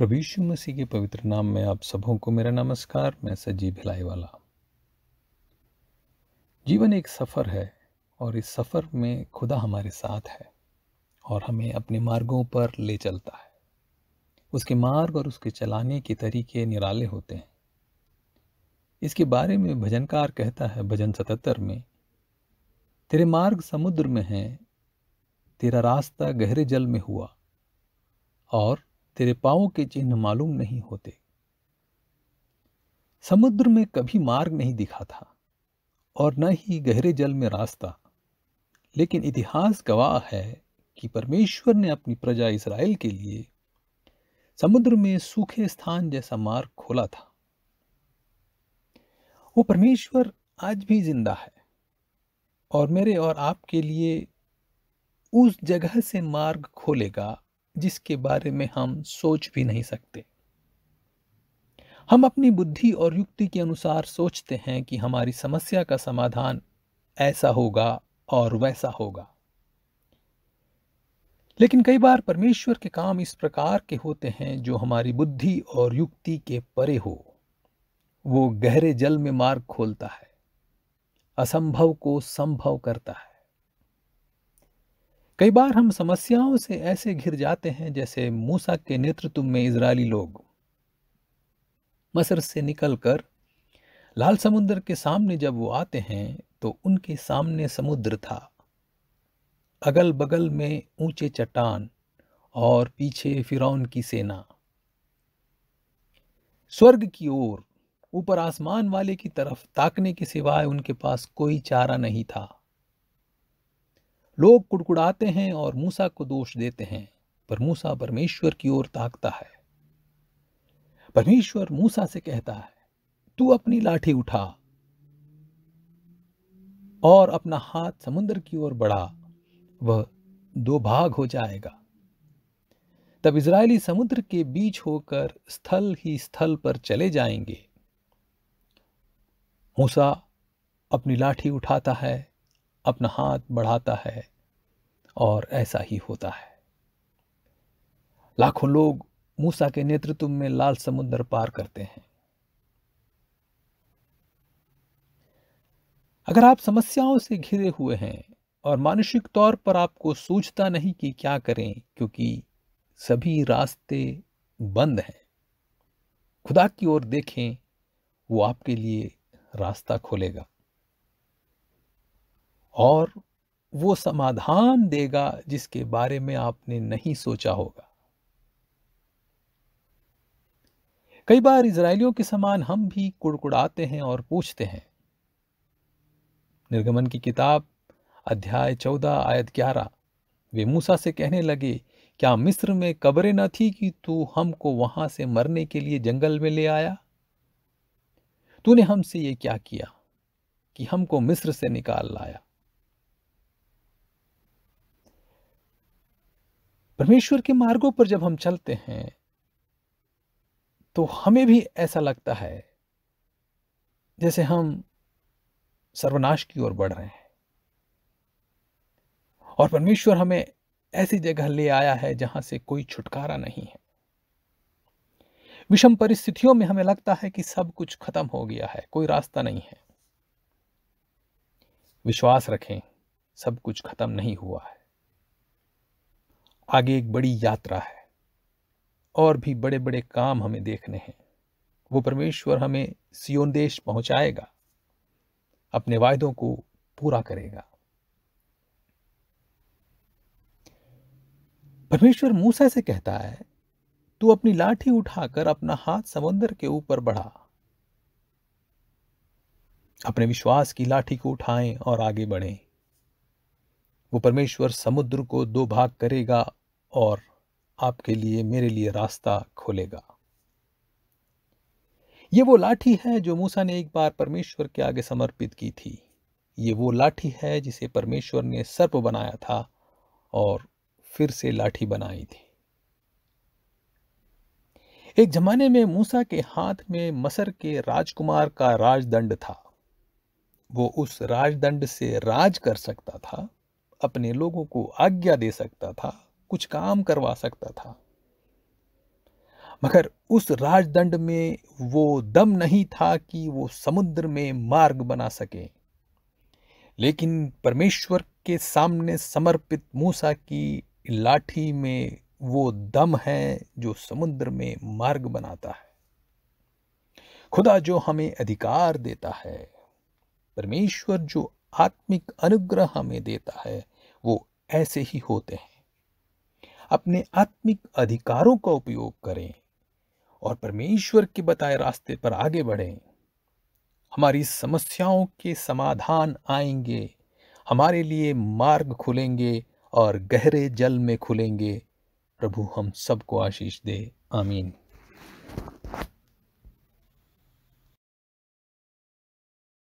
प्रभु यीशु मसीह के पवित्र नाम में आप सबों को मेरा नमस्कार। मैं सजीव भिलाई वाला। जीवन एक सफ़र है और इस सफ़र में खुदा हमारे साथ है और हमें अपने मार्गों पर ले चलता है। उसके मार्ग और उसके चलाने के तरीके निराले होते हैं। इसके बारे में भजनकार कहता है भजन 77 में, तेरे मार्ग समुद्र में हैं, तेरा रास्ता गहरे जल में हुआ और तेरे पाँवों के चिन्ह मालूम नहीं होते। समुद्र में कभी मार्ग नहीं दिखा था और न ही गहरे जल में रास्ता, लेकिन इतिहास गवाह है कि परमेश्वर ने अपनी प्रजा इस्राएल के लिए समुद्र में सूखे स्थान जैसा मार्ग खोला था। वो परमेश्वर आज भी जिंदा है और मेरे और आपके लिए उस जगह से मार्ग खोलेगा जिसके बारे में हम सोच भी नहीं सकते। हम अपनी बुद्धि और युक्ति के अनुसार सोचते हैं कि हमारी समस्या का समाधान ऐसा होगा और वैसा होगा, लेकिन कई बार परमेश्वर के काम इस प्रकार के होते हैं जो हमारी बुद्धि और युक्ति के परे हो। वो गहरे जल में मार्ग खोलता है, असंभव को संभव करता है। कई बार हम समस्याओं से ऐसे घिर जाते हैं जैसे मूसा के नेतृत्व में इजरायली लोग मस्र से निकलकर लाल समुद्र के सामने जब वो आते हैं तो उनके सामने समुद्र था, अगल बगल में ऊंचे चट्टान और पीछे फिरौन की सेना। स्वर्ग की ओर, ऊपर आसमान वाले की तरफ ताकने के सिवाय उनके पास कोई चारा नहीं था। लोग कुड़कुड़ाते हैं और मूसा को दोष देते हैं, पर मूसा परमेश्वर की ओर ताकता है। परमेश्वर मूसा से कहता है, तू अपनी लाठी उठा और अपना हाथ समुद्र की ओर बढ़ा, वह दो भाग हो जाएगा। तब इजरायली समुद्र के बीच होकर स्थल ही स्थल पर चले जाएंगे। मूसा अपनी लाठी उठाता है, अपना हाथ बढ़ाता है और ऐसा ही होता है। लाखों लोग मूसा के नेतृत्व में लाल समुद्र पार करते हैं। अगर आप समस्याओं से घिरे हुए हैं और मानसिक तौर पर आपको सूझता नहीं कि क्या करें क्योंकि सभी रास्ते बंद हैं, खुदा की ओर देखें, वो आपके लिए रास्ता खोलेगा और वो समाधान देगा जिसके बारे में आपने नहीं सोचा होगा। कई बार इजरायलियों के समान हम भी कुड़कुड़ाते हैं और पूछते हैं। निर्गमन की किताब अध्याय 14 आयत 11, वे मूसा से कहने लगे, क्या मिस्र में कब्रें न थी कि तू हमको वहां से मरने के लिए जंगल में ले आया? तूने हमसे ये क्या किया कि हमको मिस्र से निकाल लाया? परमेश्वर के मार्गों पर जब हम चलते हैं तो हमें भी ऐसा लगता है जैसे हम सर्वनाश की ओर बढ़ रहे हैं और परमेश्वर हमें ऐसी जगह ले आया है जहां से कोई छुटकारा नहीं है। विषम परिस्थितियों में हमें लगता है कि सब कुछ खत्म हो गया है, कोई रास्ता नहीं है। विश्वास रखें, सब कुछ खत्म नहीं हुआ है। आगे एक बड़ी यात्रा है और भी बड़े बड़े काम हमें देखने हैं। वो परमेश्वर हमें सियोन देश पहुंचाएगा, अपने वायदों को पूरा करेगा। परमेश्वर मूसा से कहता है, तू अपनी लाठी उठाकर अपना हाथ समुद्र के ऊपर बढ़ा। अपने विश्वास की लाठी को उठाएं और आगे बढ़ें। वो परमेश्वर समुद्र को दो भाग करेगा और आपके लिए, मेरे लिए रास्ता खोलेगा। ये वो लाठी है जो मूसा ने एक बार परमेश्वर के आगे समर्पित की थी। ये वो लाठी है जिसे परमेश्वर ने सर्प बनाया था और फिर से लाठी बनाई थी। एक जमाने में मूसा के हाथ में मस्र के राजकुमार का राजदंड था। वो उस राजदंड से राज कर सकता था, अपने लोगों को आज्ञा दे सकता था, कुछ काम करवा सकता था। मगर उस राजदंड में वो दम नहीं था कि वो समुद्र में मार्ग बना सके। लेकिन परमेश्वर के सामने समर्पित मूसा की लाठी में वो दम है जो समुद्र में मार्ग बनाता है। खुदा जो हमें अधिकार देता है, परमेश्वर जो आत्मिक अनुग्रह हमें देता है, वो ऐसे ही होते हैं। अपने आत्मिक अधिकारों का उपयोग करें और परमेश्वर के बताए रास्ते पर आगे बढ़ें। हमारी समस्याओं के समाधान आएंगे, हमारे लिए मार्ग खुलेंगे और गहरे जल में खुलेंगे। प्रभु हम सबको आशीष दे। आमीन।